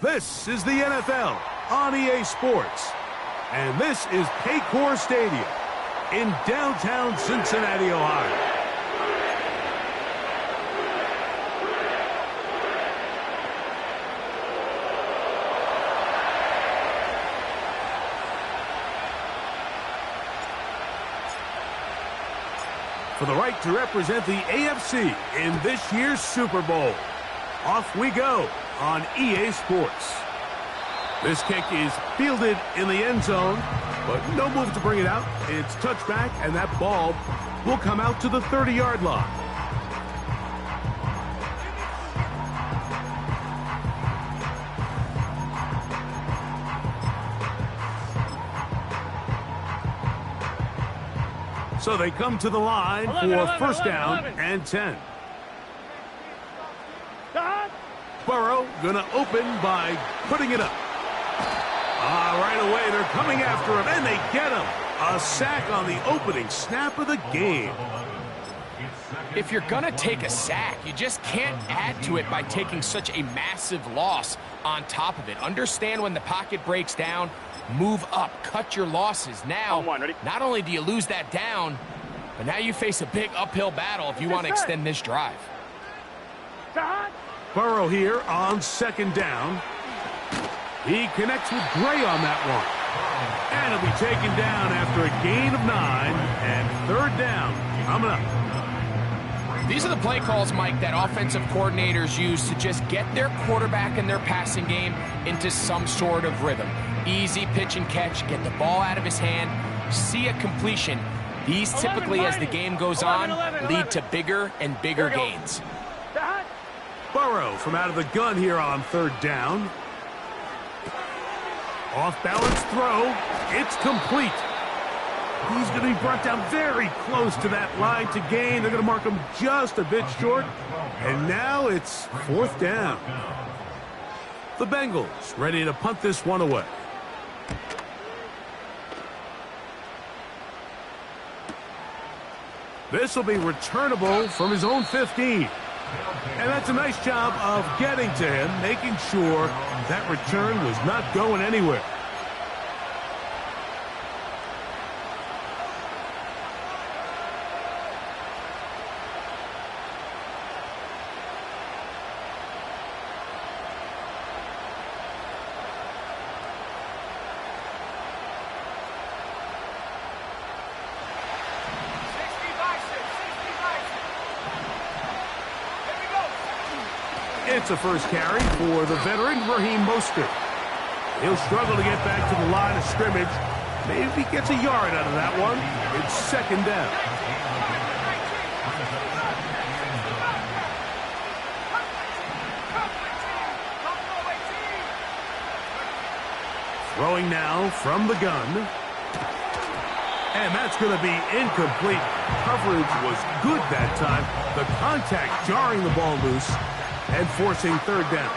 This is the NFL on EA Sports. And this is Paycor Stadium in downtown Cincinnati, Ohio. For the right to represent the AFC in this year's Super Bowl. Off we go on EA Sports. This kick is fielded in the end zone, but no move to bring it out. It's touchback, and that ball will come out to the 30-yard line. So they come to the line for first down and 10. Burrow going to open by putting it up. Right away, they're coming after him, and they get him. A sack on the opening snap of the game. If you're going to take a sack, you just can't add to it by taking such a massive loss on top of it. Understand when the pocket breaks down, move up, cut your losses. Now, not only do you lose that down, but now you face a big uphill battle if you want to extend this drive. Burrow here on second down. He connects with Gray on that one. And he'll be taken down after a gain of 9, and third down coming up. These are the play calls, Mike, that offensive coordinators use to just get their quarterback and their passing game into some sort of rhythm. Easy pitch and catch, get the ball out of his hand, see a completion. These typically, as the game goes on, lead to bigger and bigger gains. Burrow from out of the gun here on third down. Off-balance throw. It's complete. He's going to be brought down very close to that line to gain. They're going to mark him just a bit short. And now it's fourth down. The Bengals ready to punt this one away. This will be returnable from his own 15. And that's a nice job of getting to him, making sure that return was not going anywhere. It's a first carry for the veteran, Raheem Mostert. He'll struggle to get back to the line of scrimmage. Maybe he gets a yard out of that one. It's second down. Throwing now from the gun. And that's going to be incomplete. Coverage was good that time. The contact jarring the ball loose and forcing third down.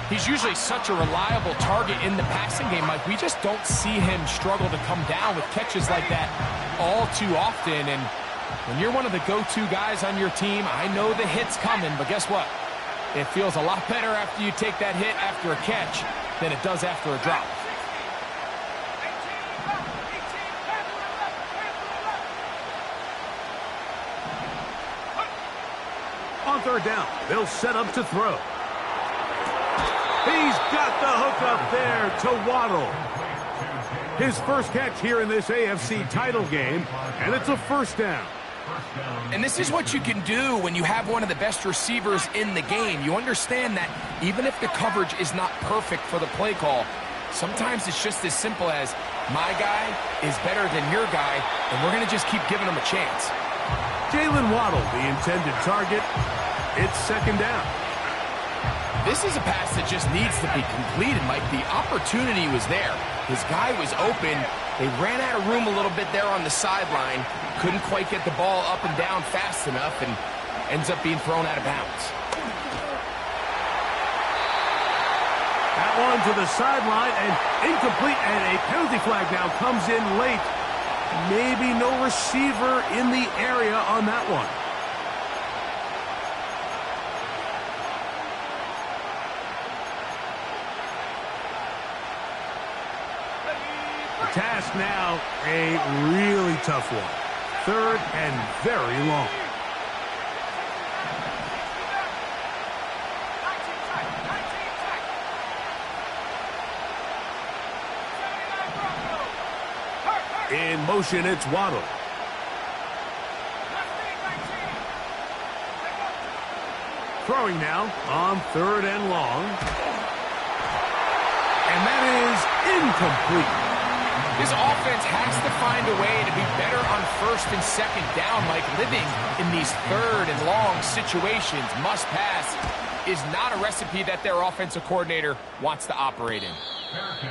He's usually such a reliable target in the passing game, Mike. We just don't see him struggle to come down with catches like that all too often. And when you're one of the go-to guys on your team, I know the hit's coming, but guess what? It feels a lot better after you take that hit after a catch than it does after a drop. On third down, they'll set up to throw. He's got the hook up there to Waddle. His first catch here in this AFC title game, and it's a first down. And this is what you can do when you have one of the best receivers in the game. You understand that even if the coverage is not perfect for the play call, sometimes it's just as simple as, my guy is better than your guy, and we're going to just keep giving him a chance. Jalen Waddle, the intended target. It's second down. This is a pass that just needs to be completed, Mike. The opportunity was there. His guy was open. They ran out of room a little bit there on the sideline. Couldn't quite get the ball up and down fast enough, and ends up being thrown out of bounds. That one to the sideline, and incomplete, and a penalty flag now comes in late. Maybe no receiver in the area on that one. now a really tough one. 3rd and very long. In motion, it's Waddle. Throwing now on 3rd and long. And that is incomplete. This offense has to find a way to be better on 1st and 2nd down. Like, living in these 3rd and long situations, must pass, is not a recipe that their offensive coordinator wants to operate in.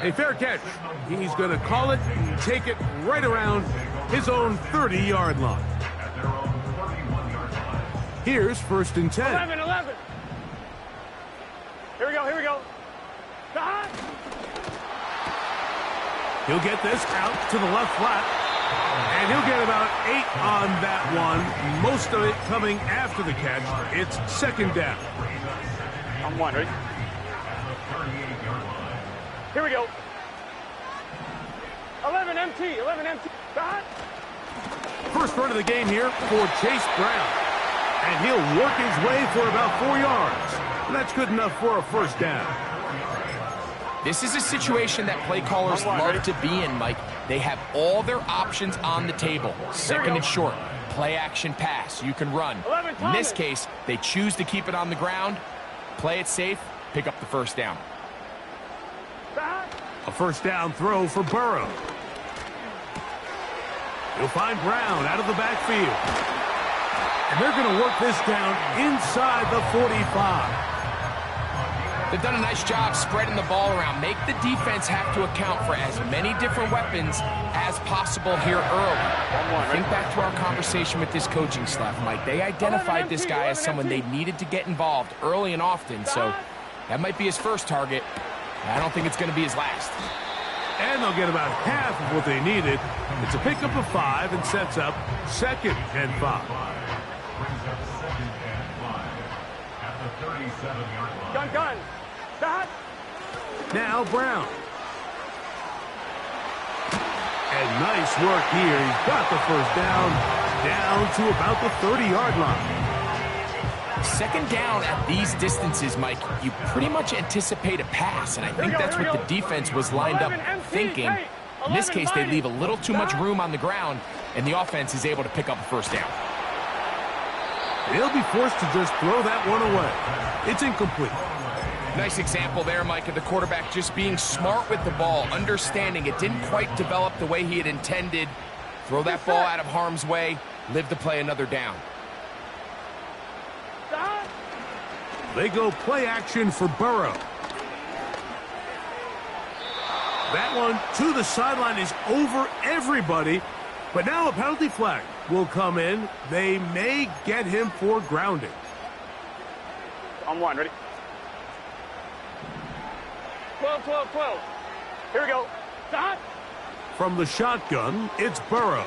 A fair catch. He's going to call it and take it right around his own 30-yard line. Here's 1st and 10. 11. Here we go. He'll get this out to the left flat. And he'll get about 8 on that one. Most of it coming after the catch. It's 2nd down. On 1, ready? Here we go. 11 MT. First run of the game here for Chase Brown. And he'll work his way for about 4 yards. And that's good enough for a 1st down. This is a situation that play callers love to be in, Mike. They have all their options on the table. 2nd and short, play action pass. You can run. In this case, they choose to keep it on the ground, play it safe, pick up the 1st down. A 1st down throw for Burrow. He'll find Brown out of the backfield. And they're going to work this down inside the 45. They've done a nice job spreading the ball around. Make the defense have to account for as many different weapons as possible here early. Think back to our conversation with this coaching staff, Mike. They identified this guy as someone they needed to get involved early and often, so that might be his first target. I don't think it's going to be his last. And they'll get about half of what they needed. It's a pickup of 5 and sets up 2nd and 5. Gun. Stop. Now Brown. And nice work here. He's got the 1st down to about the 30-yard line. 2nd down at these distances, Mike, you pretty much anticipate a pass, and I think that's what the defense was lined up thinking. In this case, they leave a little too much room on the ground, and the offense is able to pick up a 1st down. They'll be forced to just throw that one away. It's incomplete. Nice example there, Mike, of the quarterback just being smart with the ball, understanding it didn't quite develop the way he had intended. Throw that ball out of harm's way, live to play another down. They go play action for Burrow. That one to the sideline is over everybody. But now a penalty flag will come in. They may get him for grounding. On 1, ready? 12. Here we go. Stop. From the shotgun, it's Burrow.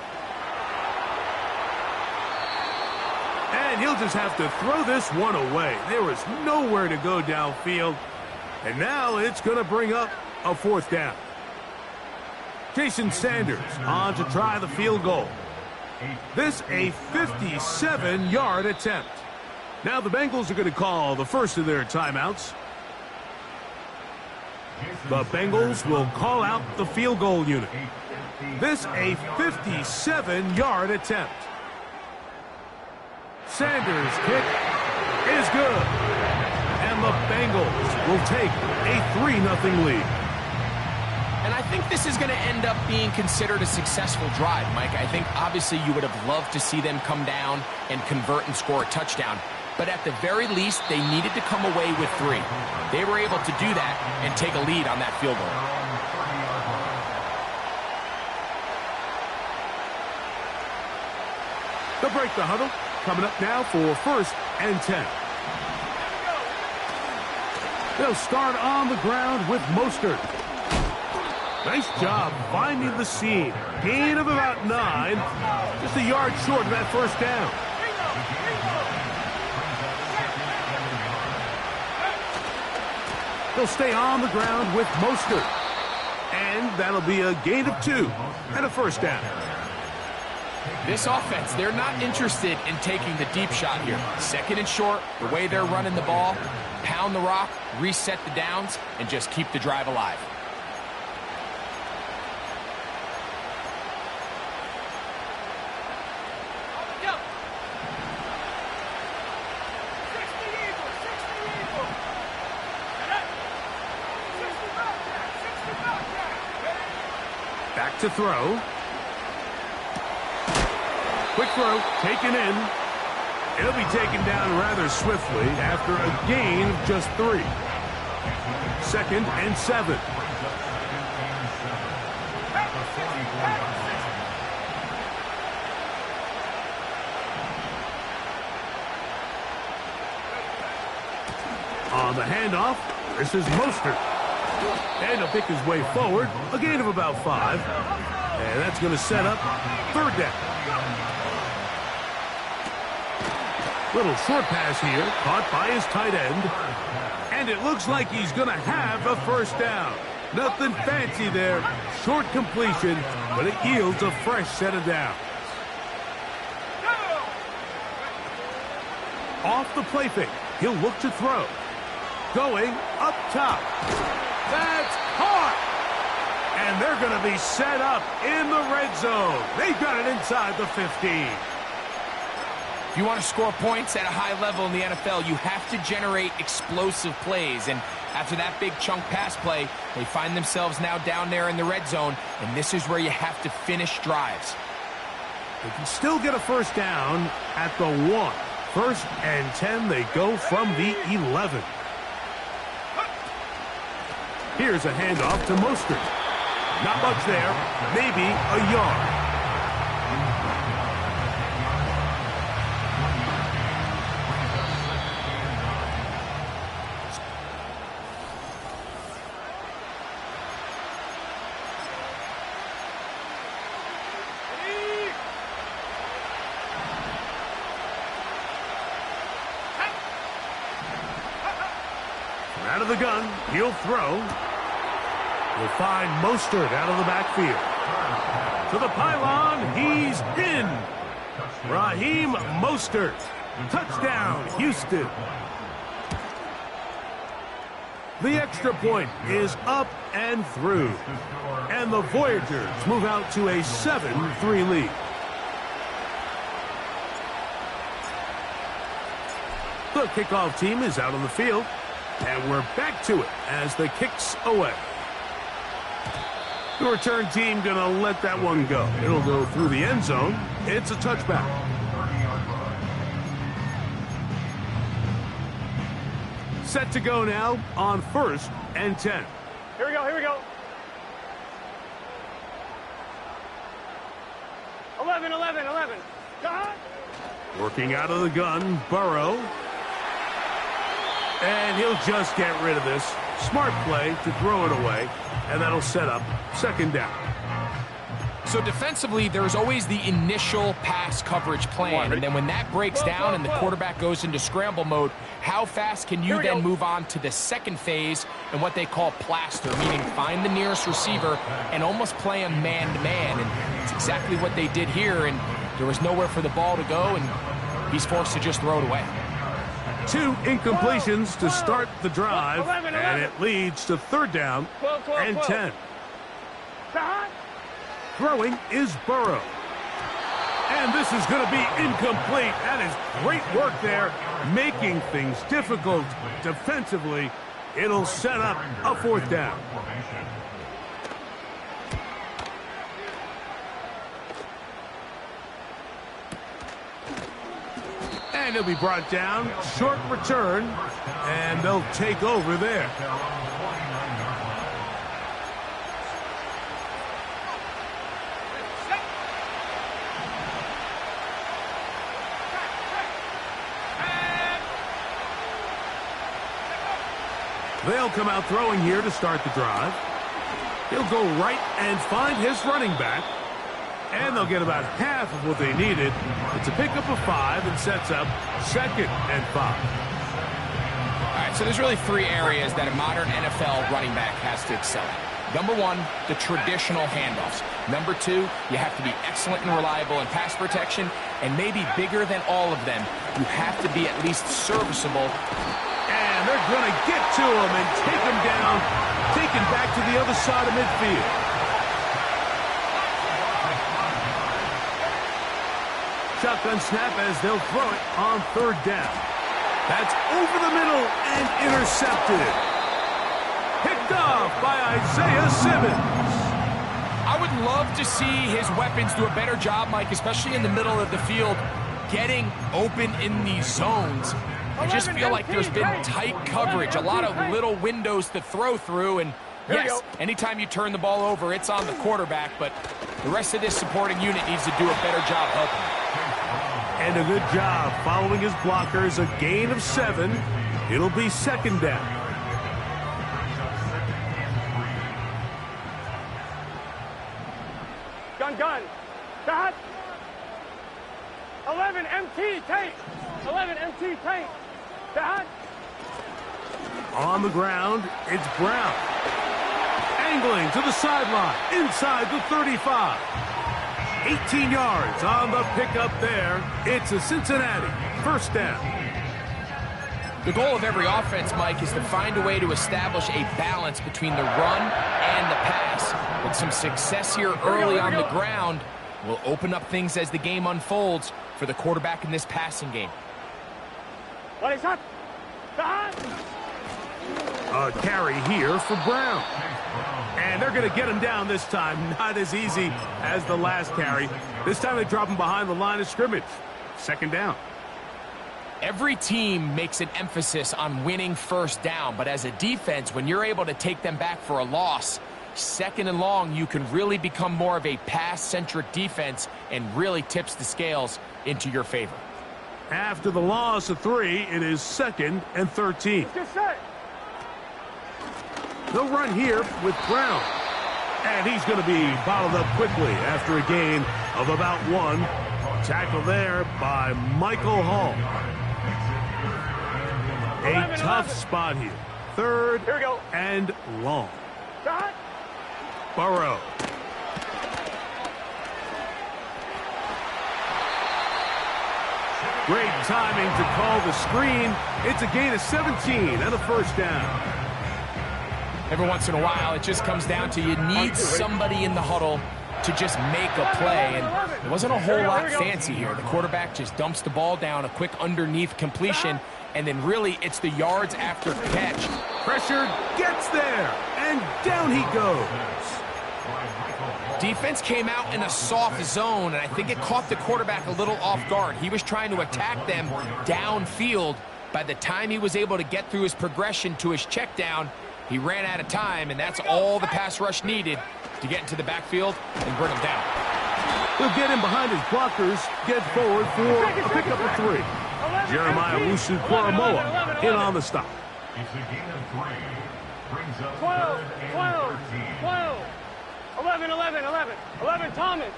And he'll just have to throw this one away. There is nowhere to go downfield. And now it's going to bring up a 4th down. Jason Sanders on to try the field goal. This a 57-yard attempt. Now the Bengals are going to call the first of their timeouts. The Bengals will call out the field goal unit. This a 57-yard attempt. Sanders' kick is good. And the Bengals will take a 3-0 lead. And I think this is going to end up being considered a successful drive, Mike. I think obviously you would have loved to see them come down and convert and score a touchdown. But at the very least, they needed to come away with 3. They were able to do that and take a lead on that field goal. They'll break the huddle. Coming up now for 1st and 10. They'll start on the ground with Mostert. Nice job finding the seam. Gain of about 9. Just a yard short of that 1st down. They'll stay on the ground with Mostert. And that'll be a gain of 2 and a first down. This offense, they're not interested in taking the deep shot here. Second and short, the way they're running the ball, pound the rock, reset the downs, and just keep the drive alive. Back to throw. Quick throw, taken in. It'll be taken down rather swiftly after a gain of just 3. 2nd and 7. On the handoff, this is Mostert. And he'll pick his way forward, a gain of about 5. And that's going to set up 3rd down. Little short pass here, caught by his tight end. And it looks like he's going to have a first down. Nothing fancy there. Short completion, but it yields a fresh set of downs. Off the play fake, he'll look to throw. Going up top. That's caught! And they're going to be set up in the red zone. They've got it inside the 15. If you want to score points at a high level in the NFL, you have to generate explosive plays. And after that big chunk pass play, they find themselves now down there in the red zone, and this is where you have to finish drives. They can still get a first down at the 1. 1st and 10, they go from the 11. Here's a handoff to Mostert. Not much there, maybe a yard. Out of the gun, he'll throw. We'll find Mostert out of the backfield. To the pylon, he's in. Raheem Mostert. Touchdown, Houston. The extra point is up and through. And the Voyagers move out to a 7-3 lead. The kickoff team is out on the field. And we're back to it as the kick's away. The return team going to let that one go. It'll go through the end zone. It's a touchback. Set to go now on 1st and 10. Here we go, here we go. 11, 11, 11. Working out of the gun, Burrow. And he'll just get rid of this. Smart play to throw it away, and that'll set up 2nd down. So defensively, there's always the initial pass coverage plan, and then when that breaks down and the quarterback goes into scramble mode, how fast can you then move on to the second phase and what they call plaster, meaning find the nearest receiver and almost play him man-to-man, and it's exactly what they did here, and there was nowhere for the ball to go, and he's forced to just throw it away. 2 incompletions to start the drive, and it leads to 3rd down and 10. Throwing is Burrow. And this is going to be incomplete. That is great work there, making things difficult defensively. It'll set up a 4th down. And he'll be brought down. Short return. And they'll take over there. They'll come out throwing here to start the drive. He'll go right and find his running back. And they'll get about half of what they needed. It's a pickup of 5 and sets up 2nd and 5. All right, so there's really 3 areas that a modern NFL running back has to excel at. Number one, the traditional handoffs. Number two, you have to be excellent and reliable in pass protection, and maybe bigger than all of them, you have to be at least serviceable. And they're going to get to him and take him down, taken back to the other side of midfield. Shotgun snap as they'll throw it on third down. That's over the middle and intercepted. Picked off by Isaiah Simmons. I would love to see his weapons do a better job, Mike, especially in the middle of the field, getting open in these zones. I just feel like there's been tight coverage, a lot of little windows to throw through, and yes, anytime you turn the ball over, it's on the quarterback, but the rest of this supporting unit needs to do a better job helping him. And a good job following his blockers, a gain of 7. It'll be second down. Gun. Stop. 11 MT tank. 11 MT tank. Stop. On the ground, it's Brown. Angling to the sideline, inside the 35. 18 yards on the pickup there. It's a Cincinnati first down. The goal of every offense, Mike, is to find a way to establish a balance between the run and the pass. With some success here early on the ground, will open up things as the game unfolds for the quarterback in this passing game. A carry here for Brown. And they're going to get him down this time. Not as easy as the last carry. This time they drop him behind the line of scrimmage. Second down. Every team makes an emphasis on winning first down, but as a defense, when you're able to take them back for a loss, second and long, you can really become more of a pass-centric defense and really tips the scales into your favor. After the loss of 3, it is 2nd and 13. They'll run here with Brown. And he's going to be bottled up quickly after a gain of about 1. Tackle there by Michael Hall. A tough spot here. Third and long. Burrow. Great timing to call the screen. It's a gain of 17 and a first down. Every once in a while, it just comes down to you need somebody in the huddle to just make a play, and it wasn't a whole lot fancy here. The quarterback just dumps the ball down, a quick underneath completion, and then really it's the yards after catch. Pressure gets there, and down he goes. Defense came out in a soft zone, and I think it caught the quarterback a little off guard. He was trying to attack them downfield. By the time he was able to get through his progression to his check down, he ran out of time, and that's all the pass rush needed to get into the backfield and bring him down. He'll get in behind his blockers, get forward for a pickup of 3. Jeremiah Wusu-Koramoah in on the stop. 12. 11 Thomas.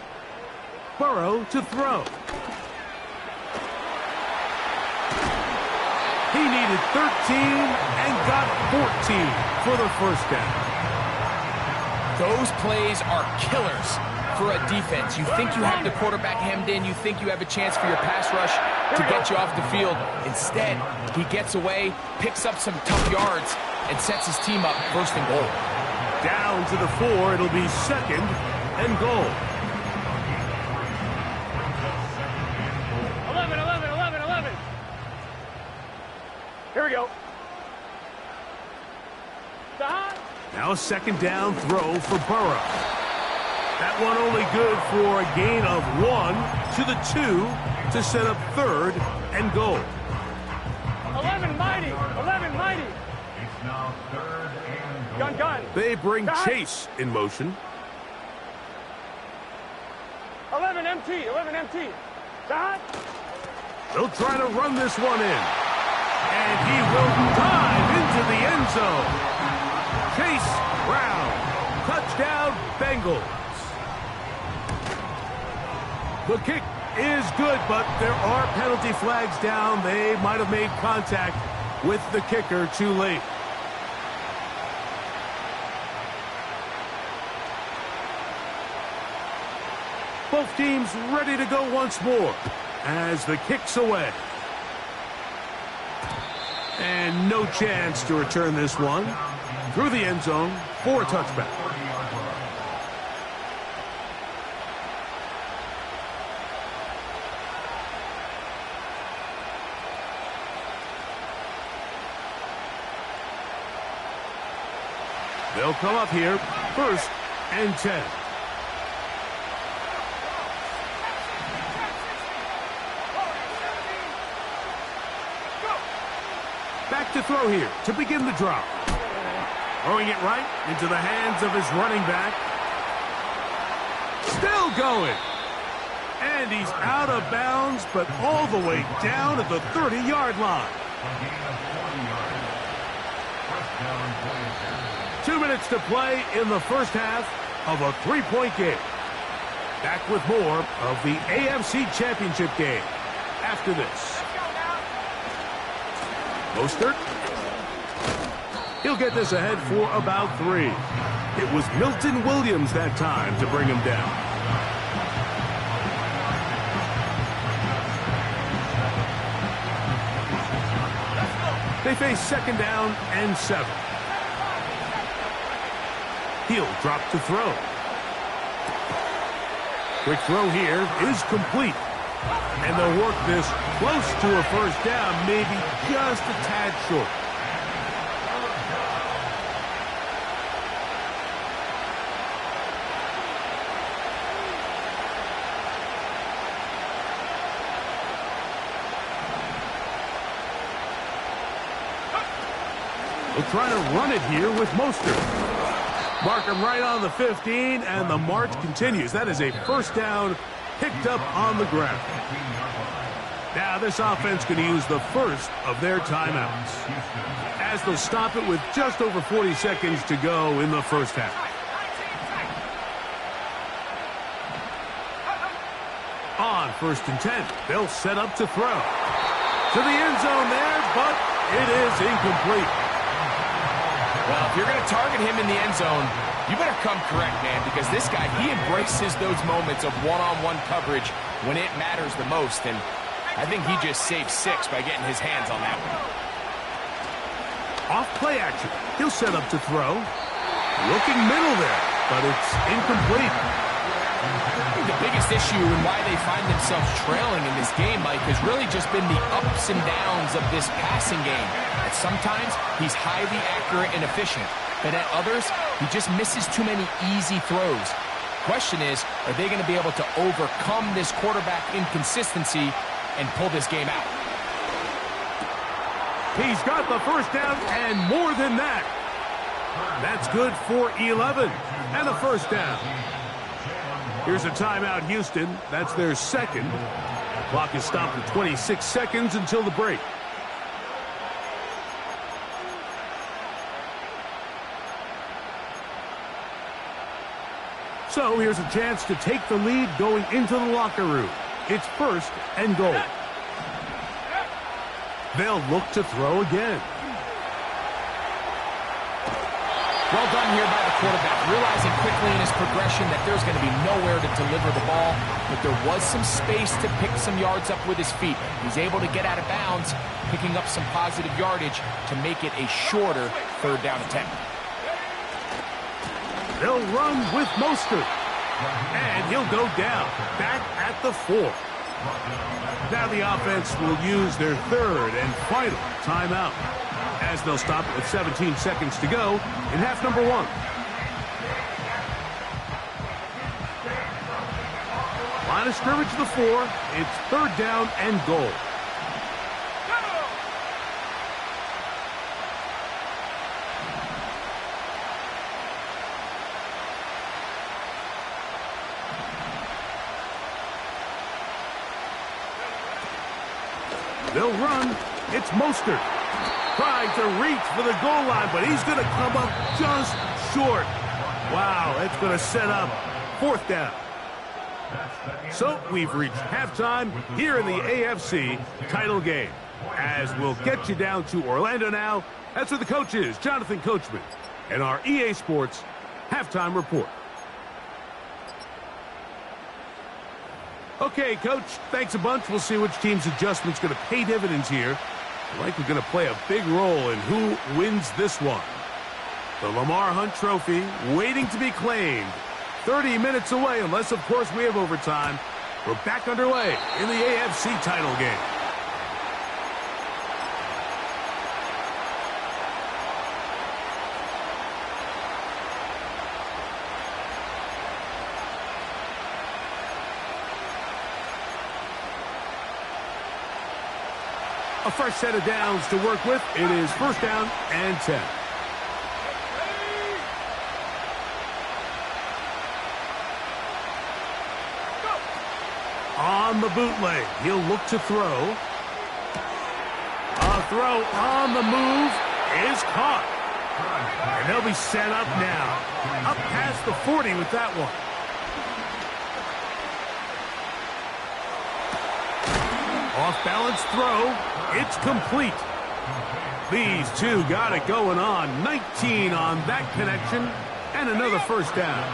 Burrow to throw. He needed 13 and got 14 for the first down. Those plays are killers for a defense. You think you have the quarterback hemmed in. You think you have a chance for your pass rush to get you off the field. Instead, he gets away, picks up some tough yards, and sets his team up first and goal. Down to the 4. It'll be second and goal. 11. Here we go. Now a second down throw for Burrow. That one only good for a gain of 1 to the 2 to set up third and goal. 11 mighty. It's now third and goal. Gun. They bring Chase in motion. 11 MT. Stop. They'll try to run this one in. And he will dive into the end zone. Chase Brown. Touchdown, Bengals. The kick is good, but there are penalty flags down. They might have made contact with the kicker too late. Both teams ready to go once more as the kick's away. And no chance to return this one through the end zone for a touchback. They'll come up here, 1st and 10. Back to throw here to begin the drop. Throwing it right into the hands of his running back. Still going. And he's out of bounds, but all the way down at the 30-yard line. 2 minutes to play in the first half of a 3-point game. Back with more of the AFC Championship game after this. Mostert. He'll get this ahead for about 3. It was Milton Williams that time to bring him down. They face 2nd down and 7. He'll drop to throw. Quick throw here is complete. And they'll work this close to a 1st down, maybe just a tad short. They'll try to run it here with Mostert. Mark him right on the 15, and the march continues. That is a 1st down picked up on the ground. Now this offense going to use the first of their timeouts, as they'll stop it with just over 40 seconds to go in the first half. On 1st and 10, they'll set up to throw. To the end zone there, but it is incomplete. Well, if you're going to target him in the end zone, you better come correct, man, because this guy, he embraces those moments of one-on-one coverage when it matters the most, and I think he just saved 6 by getting his hands on that one. Off play action. He'll set up to throw. Looking middle there, but it's incomplete. I think the biggest issue and why they find themselves trailing in this game, Mike, has really just been the ups and downs of this passing game. At sometimes, he's highly accurate and efficient, but at others, he just misses too many easy throws. Question is, are they going to be able to overcome this quarterback inconsistency and pull this game out? He's got the 1st down and more than that. That's good for 11 and a 1st down. Here's a timeout, Houston. That's their 2nd. Clock is stopped at 26 seconds until the break. So here's a chance to take the lead going into the locker room. It's 1st and goal. They'll look to throw again. Well done here by the quarterback, realizing quickly in his progression that there's going to be nowhere to deliver the ball, but there was some space to pick some yards up with his feet. He's able to get out of bounds, picking up some positive yardage to make it a shorter 3rd down attempt. They'll run with Mostert, and he'll go down, back at the 4. Now the offense will use their 3rd and final timeout, as they'll stop it with 17 seconds to go in half number 1. Line of scrimmage to the 4. It's 3rd down and goal. They'll run. It's Mostert. Trying to reach for the goal line, but he's going to come up just short. Wow, that's going to set up 4th down. So we've reached halftime here in the AFC title game. As we'll get you down to Orlando now, that's where the coach is, Jonathan Coachman, and our EA Sports halftime report. Okay, Coach, thanks a bunch. We'll see which team's adjustment's going to pay dividends here. Likely going to play a big role in who wins this one. The Lamar Hunt Trophy waiting to be claimed. 30 minutes away, unless, of course, we have overtime. We're back underway in the AFC title game. A fresh set of downs to work with. It is first down and 10. On the bootleg, he'll look to throw. A throw on the move is caught. And they'll be set up now. Up past the 40 with that one. Off-balance throw. It's complete. These two got it going on. 19 on that connection. And another first down.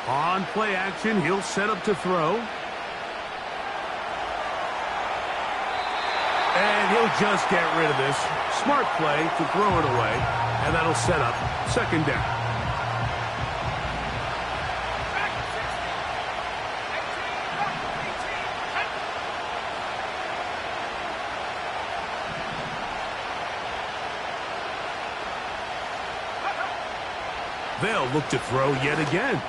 On play action, he'll set up to throw. And he'll just get rid of this. Smart play to throw it away. And that'll set up second down. They'll look to throw yet again.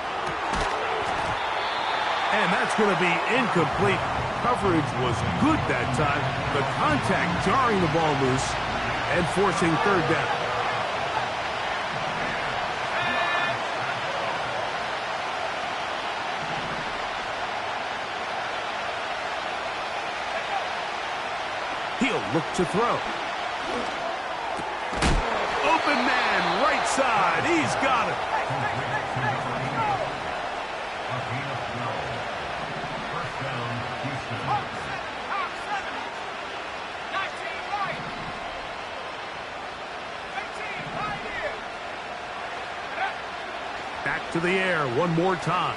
And that's going to be incomplete. Coverage was good that time. The contact jarring the ball loose and forcing third down. He'll look to throw. Open man, right side. He's got it. Back to the air one more time.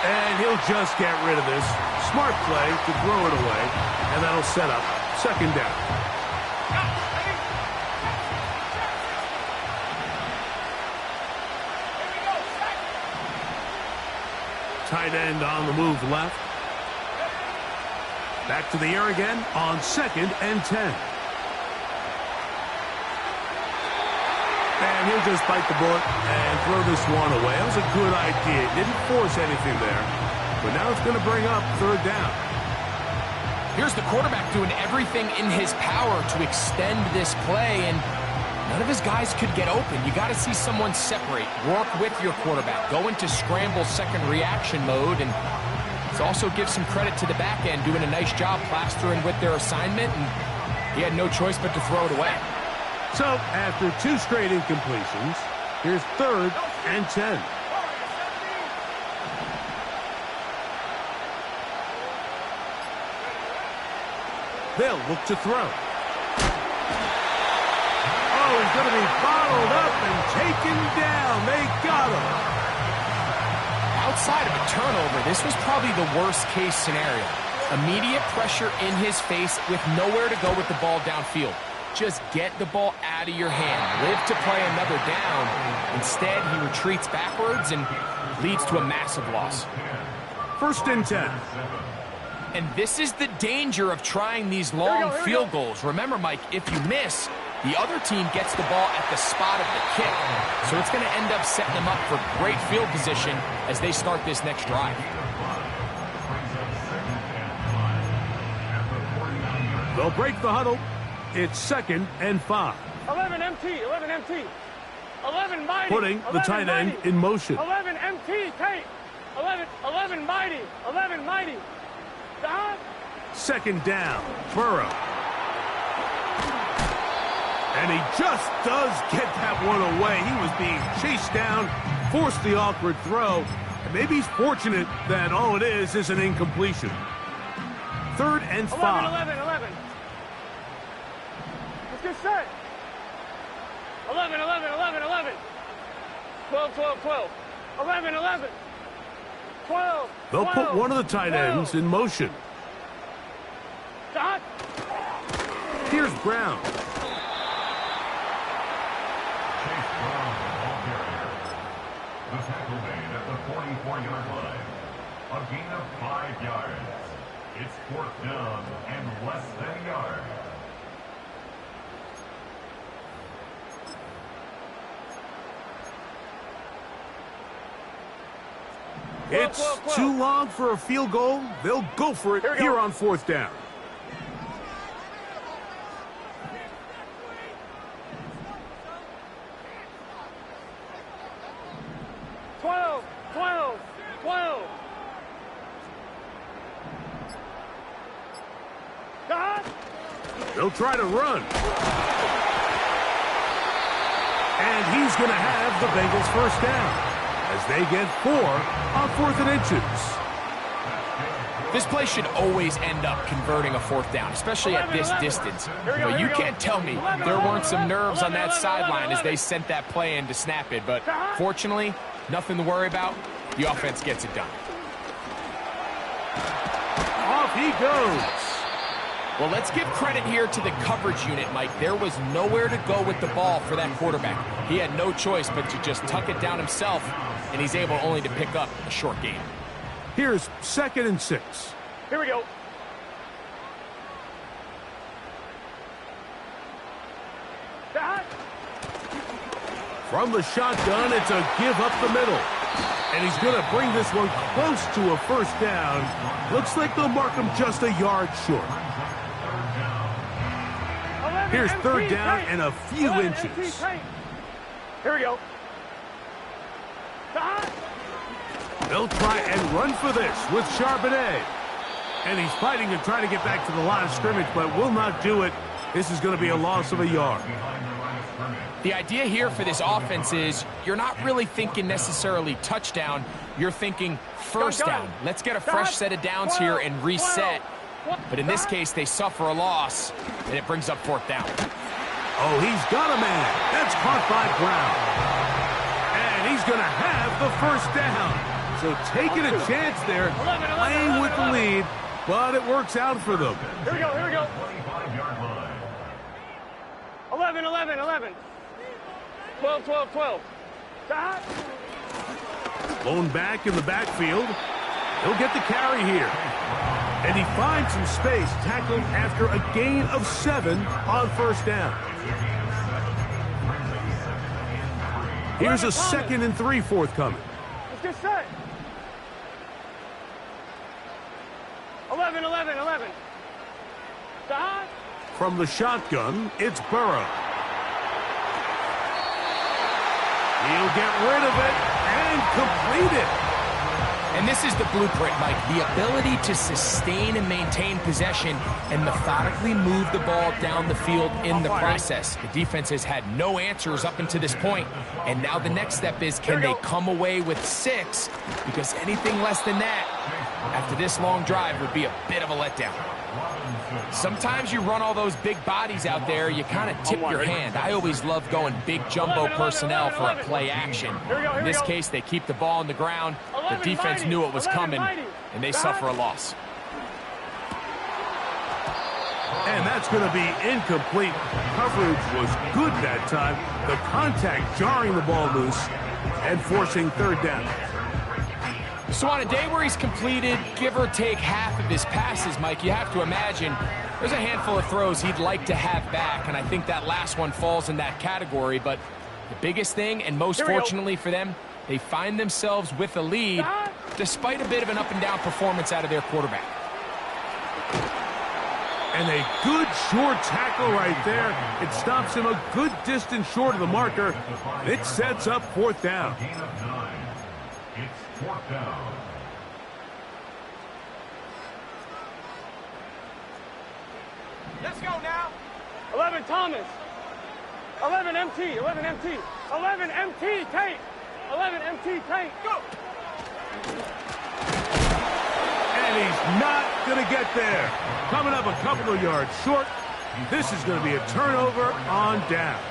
And he'll just get rid of this. Smart play to throw it away. And that'll set up second down. Tight end on the move left. Back to the air again on second and 10. And he'll just bite the bullet and throw this one away. That was a good idea. Didn't force anything there. But now it's going to bring up third down. Here's the quarterback doing everything in his power to extend this play, and none of his guys could get open. You got to see someone separate, work with your quarterback, go into scramble second reaction mode, and it also gives some credit to the back end doing a nice job plastering with their assignment, and he had no choice but to throw it away. So, after two straight incompletions, here's third and 10. They'll look to throw. Oh, he's going to be bottled up and taken down. They got him. Outside of a turnover, this was probably the worst-case scenario. Immediate pressure in his face with nowhere to go with the ball downfield. Just get the ball out of your hand. Live to play another down. Instead, he retreats backwards and leads to a massive loss. First and 10. And this is the danger of trying these long field goals. Remember, Mike, if you miss, the other team gets the ball at the spot of the kick. So it's going to end up setting them up for great field position as they start this next drive. They'll break the huddle. It's second and 5. 11 MT, 11 MT. 11 mighty. Putting the tight end in motion. 11 MT, tape. 11 mighty. 11 mighty. Down. Second down, Burrow. And he just does get that one away. He was being chased down, forced the awkward throw. And maybe he's fortunate that all it is an incompletion. Third and 5. 11. Just set. 11, 11, 11, 11. 12, 12, 12. 11, 11. 12. They'll 12, put one of the tight ends in motion. Dot. Here's Brown. Chase Brown, the ball carrier. The tackle made at the 44-yard line. A gain of 5 yards. It's 4th down and less than a yard. It's too long for a field goal. They'll go for it here on 4th down. They'll try to run. And he's going to have the Bengals first down as they get 4 on 4th and inches. This play should always end up converting a 4th down, especially at this distance. But you can't tell me there weren't some nerves on that sideline as they sent that play in to snap it. But fortunately, nothing to worry about. The offense gets it done. Off he goes. Well, let's give credit here to the coverage unit, Mike. There was nowhere to go with the ball for that quarterback. He had no choice but to just tuck it down himself, and he's able only to pick up a short gain. Here's 2nd and 6. Here we go. Dot. From the shotgun, it's a give up the middle. And he's going to bring this one close to a first down. Looks like they'll mark him just a yard short. Here's 3rd down and a few inches. Here we go. They'll try and run for this with Charbonnet. And he's fighting to try to get back to the line of scrimmage, but will not do it. This is going to be a loss of a yard. The idea here for this offense is you're not really thinking necessarily touchdown. You're thinking first down. Let's get a fresh set of downs here and reset. But in this case, they suffer a loss, and it brings up 4th down. Oh, he's got a man. That's caught by Brown. And he's going to have the first down. So taking a chance there, playing with the lead, but it works out for them. Here we go, here we go. 25-yard line. 11, 11, 11. 12, 12, 12. Dot. Blown back in the backfield. He'll get the carry here. And he finds some space, tackled after a gain of 7 on first down. Here's a 2nd and 3 forthcoming. Let's get set. 11, 11, 11. Dot. From the shotgun, it's Burrow. He'll get rid of it and complete it. And this is the blueprint, Mike. The ability to sustain and maintain possession and methodically move the ball down the field in the process. The defense has had no answers up until this point, and now the next step is, can they come away with 6? Because anything less than that, after this long drive, would be a bit of a letdown. Sometimes you run all those big bodies out there, you kind of tip your hand. I always love going big jumbo personnel for a play action. In this case, they keep the ball on the ground. The defense knew it was coming, and they suffer a loss. And that's going to be incomplete. Coverage was good that time. The contact jarring the ball loose and forcing 3rd down. So on a day where he's completed, give or take half of his passes, Mike, you have to imagine there's a handful of throws he'd like to have back, and I think that last one falls in that category. But the biggest thing, and most fortunately for them, they find themselves with a lead despite a bit of an up-and-down performance out of their quarterback. And a good short tackle right there. It stops him a good distance short of the marker. It sets up 4th down. Gain of 9. It's 4th down. Let's go now. 11 Thomas. 11 MT. 11 MT. 11 MT Tate. 11 MT Tate. Go. And he's not going to get there. Coming up a couple of yards short. This is going to be a turnover on downs.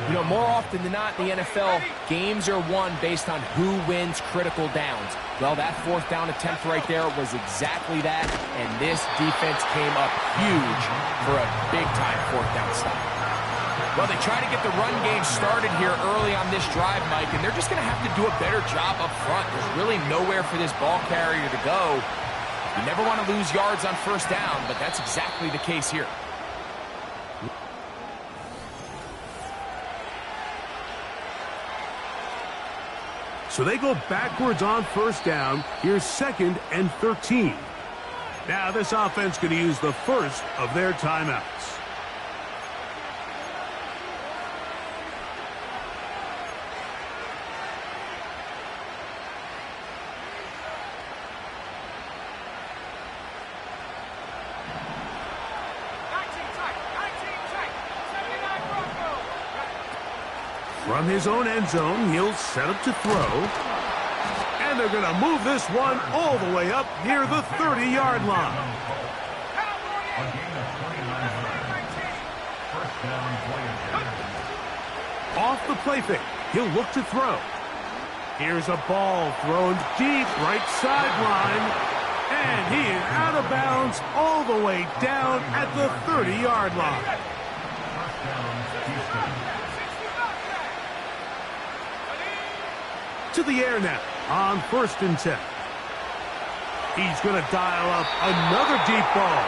You know, more often than not in the NFL, games are won based on who wins critical downs. Well, that fourth down attempt right there was exactly that, and this defense came up huge for a big-time fourth down stop. Well, they try to get the run game started here early on this drive, Mike, and they're just going to have to do a better job up front. There's really nowhere for this ball carrier to go. You never want to lose yards on first down, but that's exactly the case here. So they go backwards on first down. Here's 2nd and 13. Now this offense going to use the first of their timeouts. From his own end zone, he'll set up to throw. And they're going to move this one all the way up near the 30-yard line. Off the play fake, he'll look to throw. Here's a ball thrown deep right sideline. And he is out of bounds all the way down at the 30-yard line. To the air now on 1st and 10. He's going to dial up another deep ball.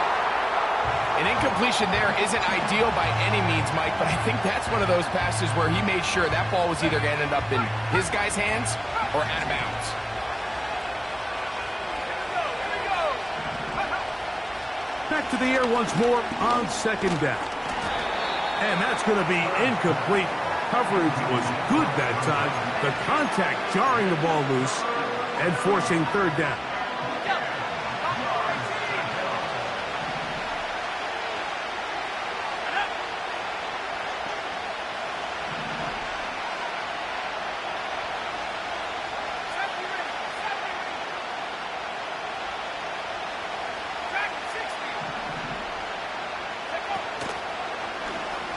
An incompletion there isn't ideal by any means, Mike, but I think that's one of those passes where he made sure that ball was either going to end up in his guy's hands or out of bounds. Back to the air once more on 2nd down. And that's going to be incomplete. Coverage was good that time. The contact jarring the ball loose and forcing 3rd down.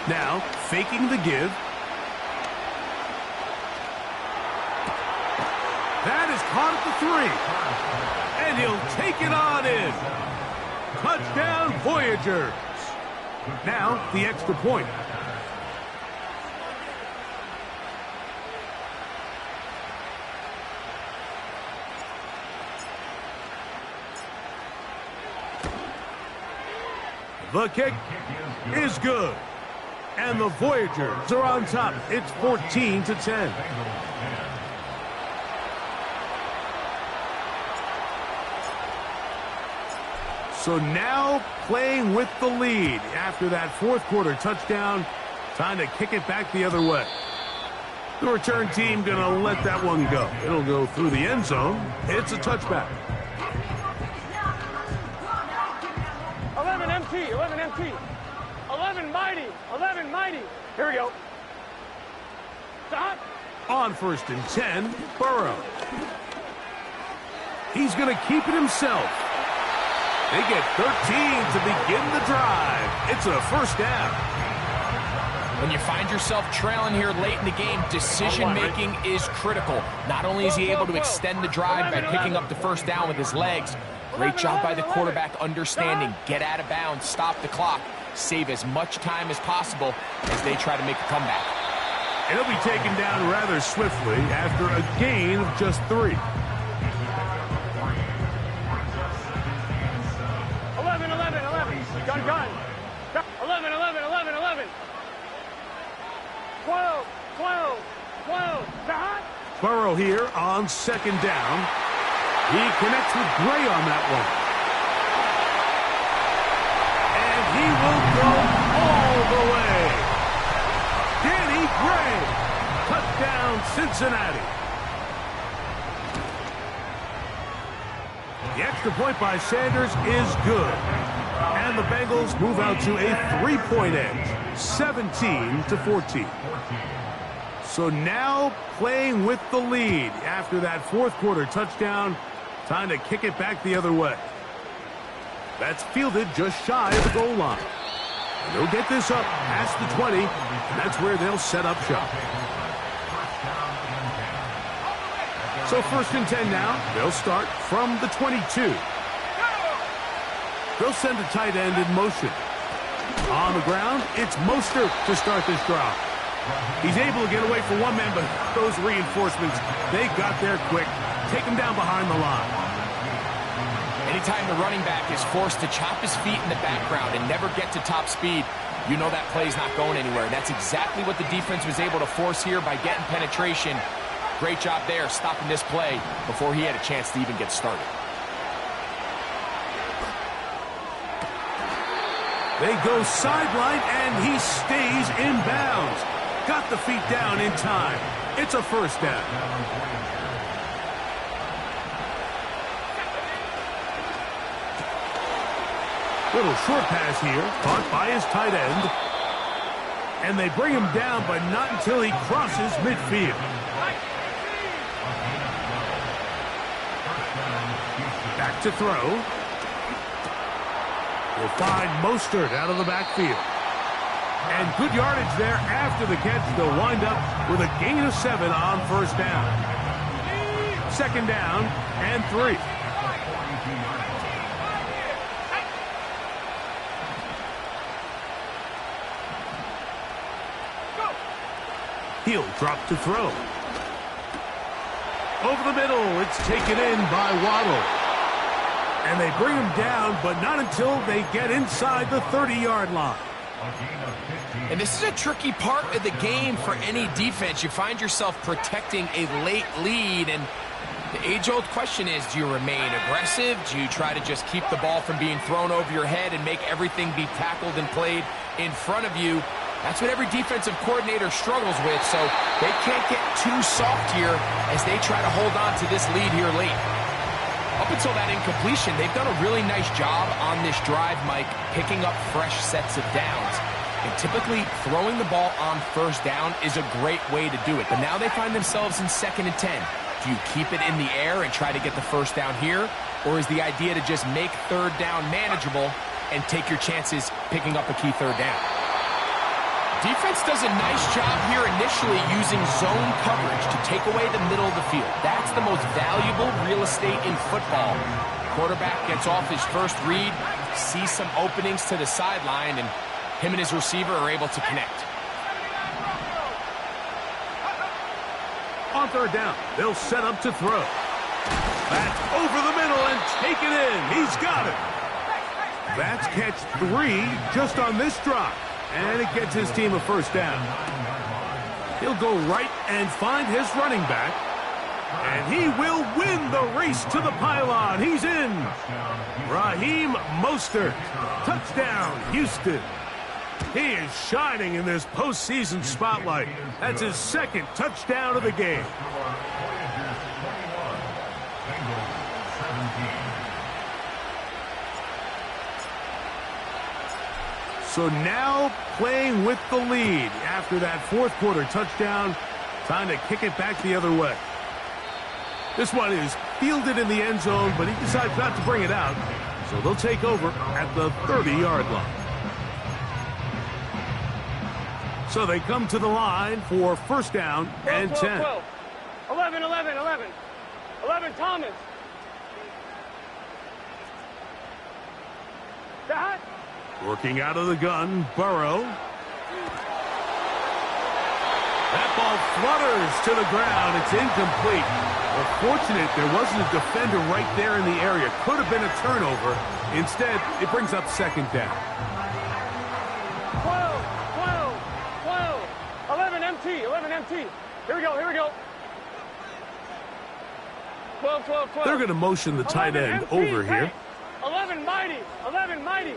Now, faking the give. That is caught at the 3. And he'll take it on in. Touchdown, Voyagers. Now, the extra point. The kick is good. And the Voyagers are on top. It's 14-10. So now playing with the lead after that 4th quarter touchdown. Time to kick it back the other way. The return team going to let that one go. It'll go through the end zone. It's a touchback. 11 MT, 11 MT. 11 mighty, 11 mighty. Here we go. Stop. On 1st and 10, Burrow. He's going to keep it himself. They get 13 to begin the drive. It's a 1st down. When you find yourself trailing here late in the game, decision-making is critical. Not only is he able to extend the drive by picking up the 1st down with his legs, great job by the quarterback understanding, get out of bounds, stop the clock, save as much time as possible as they try to make a comeback. And he'll be taken down rather swiftly after a gain of just 3. 11, 11, 11, 11. 12, 12, 12. Stop. Burrow here on 2nd down. He connects with Gray on that one. And he will go all the way. Danny Gray. Touchdown, Cincinnati. The extra point by Sanders is good. And the Bengals move out to a 3-point edge, 17-14. So now playing with the lead after that 4th quarter touchdown. Time to kick it back the other way. That's fielded just shy of the goal line. And they'll get this up past the 20, and that's where they'll set up shop. So 1st and 10 now. They'll start from the 22. They'll send the tight end in motion. On the ground, it's Mostert to start this drive. He's able to get away from one man, but those reinforcements, they got there quick. Take him down behind the line. Anytime the running back is forced to chop his feet in the background and never get to top speed, you know that play's not going anywhere. That's exactly what the defense was able to force here by getting penetration. Great job there stopping this play before he had a chance to even get started. They go sideline, and he stays in bounds. Got the feet down in time. It's a 1st down. Little short pass here, caught by his tight end. And they bring him down, but not until he crosses midfield. Back to throw. We'll find Mostert out of the backfield. And good yardage there after the catch. They'll wind up with a gain of 7 on 1st down. 2nd down and 3. He'll drop to throw. Over the middle, it's taken in by Waddle. And they bring him down, but not until they get inside the 30-yard line. And this is a tricky part of the game for any defense. You find yourself protecting a late lead, and the age-old question is, do you remain aggressive? Do you try to just keep the ball from being thrown over your head and make everything be tackled and played in front of you? That's what every defensive coordinator struggles with, so they can't get too soft here as they try to hold on to this lead here late. Up until that incompletion, they've done a really nice job on this drive, Mike, picking up fresh sets of downs. And typically, throwing the ball on 1st down is a great way to do it. But now they find themselves in 2nd and 10. Do you keep it in the air and try to get the 1st down here? Or is the idea to just make 3rd down manageable and take your chances picking up a key 3rd down? Defense does a nice job here initially using zone coverage to take away the middle of the field. That's the most valuable real estate in football. Quarterback gets off his first read, sees some openings to the sideline, and him and his receiver are able to connect. On 3rd down, they'll set up to throw. That's over the middle and take it in. He's got it. That's catch 3 just on this drive. And it gets his team a 1st down. He'll go right and find his running back. And he will win the race to the pylon. He's in. Raheem Mostert. Touchdown, Houston. He is shining in this postseason spotlight. That's his 2nd touchdown of the game. So now playing with the lead after that 4th quarter touchdown. Time to kick it back the other way. This one is fielded in the end zone, but he decides not to bring it out. So they'll take over at the 30-yard line. So they come to the line for 1st down and 10. 11, 11, 11. 11, Thomas. That. Working out of the gun, Burrow. That ball flutters to the ground. It's incomplete. Well, fortunate there wasn't a defender right there in the area. Could have been a turnover. Instead, it brings up 2nd down. 12, 12, 12. 11 MT, 11 MT. Here we go, here we go. 12, 12, 12. They're going to motion the tight end over here. 11 mighty, 11 mighty.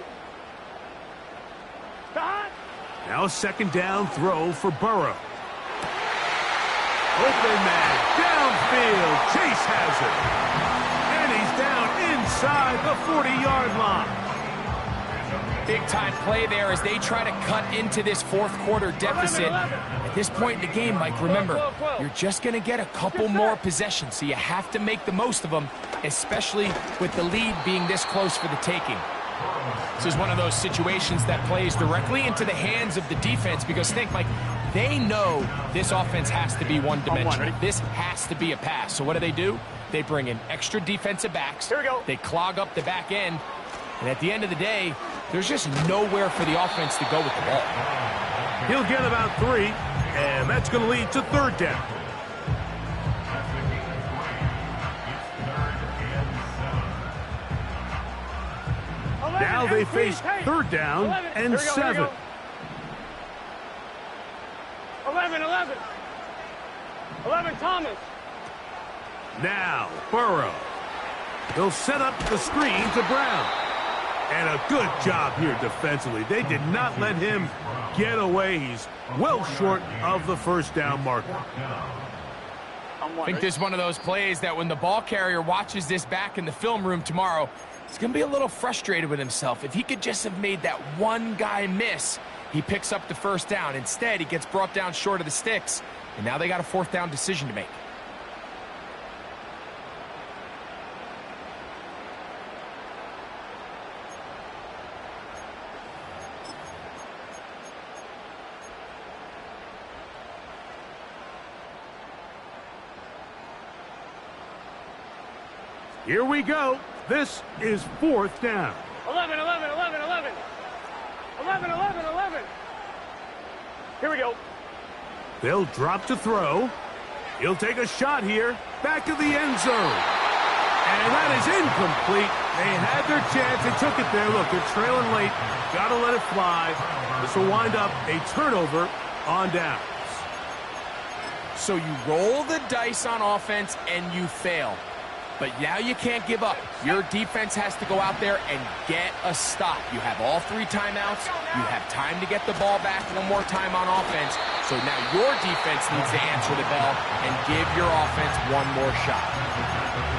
Now 2nd down throw for Burrow. Open man, downfield, Chase has it. And he's down inside the 40-yard line. Big-time play there as they try to cut into this 4th quarter deficit. At this point in the game, Mike, remember, you're just going to get a couple more possessions, so you have to make the most of them, especially with the lead being this close for the taking. This is one of those situations that plays directly into the hands of the defense because think, Mike, they know this offense has to be one-dimensional. This has to be a pass. So what do? They bring in extra defensive backs. Here we go. They clog up the back end. And at the end of the day, there's just nowhere for the offense to go with the ball. He'll get about 3, and that's going to lead to 3rd down. Now they face 3rd down and 7. 11 Thomas. Now Burrow. He'll set up the screen to Brown. And a good job here defensively. They did not let him get away. He's well short of the 1st down marker. I think this is one of those plays that when the ball carrier watches this back in the film room tomorrow, he's going to be a little frustrated with himself. If he could just have made that one guy miss, he picks up the 1st down. Instead, he gets brought down short of the sticks, and now they got a 4th down decision to make. Here we go. This is 4th down. 11. 11. Here we go. They'll drop to throw. He'll take a shot here. Back of the end zone. And that is incomplete. They had their chance. They took it there. Look, they're trailing late. Got to let it fly. This will wind up a turnover on downs. So you roll the dice on offense and you fail. But now you can't give up. Your defense has to go out there and get a stop. You have all 3 timeouts. You have time to get the ball back one more time on offense. So now your defense needs to answer the bell and give your offense one more shot.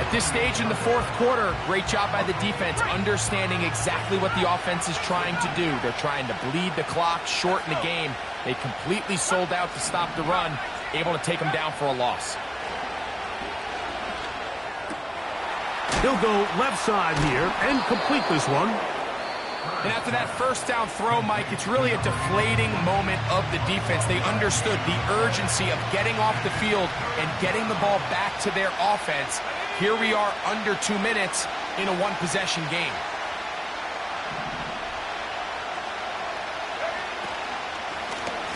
At this stage in the 4th quarter, great job by the defense, understanding exactly what the offense is trying to do. They're trying to bleed the clock, shorten the game. They completely sold out to stop the run, able to take them down for a loss. He'll go left side here and complete this one. And after that 1st down throw, Mike, it's really a deflating moment of the defense. They understood the urgency of getting off the field and getting the ball back to their offense. Here we are under 2 minutes in a 1-possession game.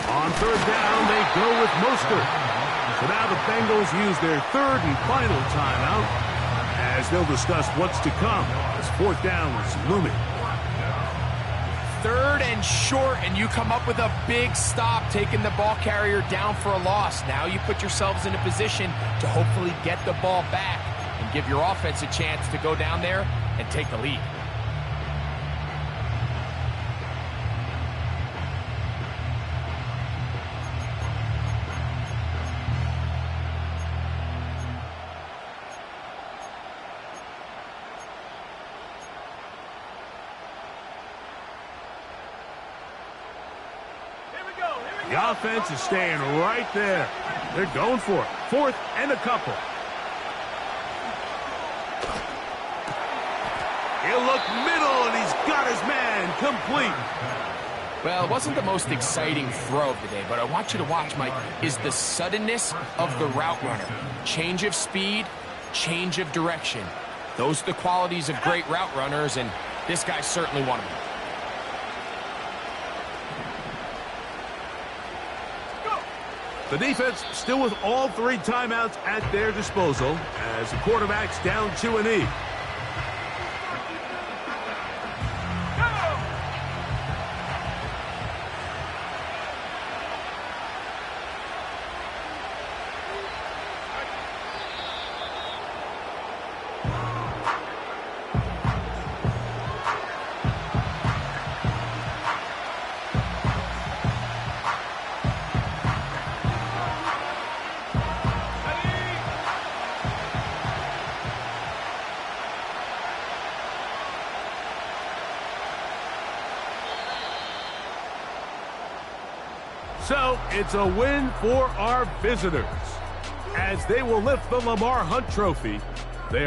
On 3rd down, they go with Mostert. So now the Bengals use their 3rd and final timeout as they'll discuss what's to come as 4th down is looming. 3rd and short, and you come up with a big stop, taking the ball carrier down for a loss. Now you put yourselves in a position to hopefully get the ball back and give your offense a chance to go down there and take the lead. The offense is staying right there. They're going for it. 4th and a couple. He'll look middle, and he's got his man complete. Well, it wasn't the most exciting throw of the day, but I want you to watch, Mike, is the suddenness of the route runner. Change of speed, change of direction. Those are the qualities of great route runners, and this guy's certainly one of them. The defense still with all 3 timeouts at their disposal as the quarterback's down to a knee. So it's a win for our visitors as they will lift the Lamar Hunt Trophy. They are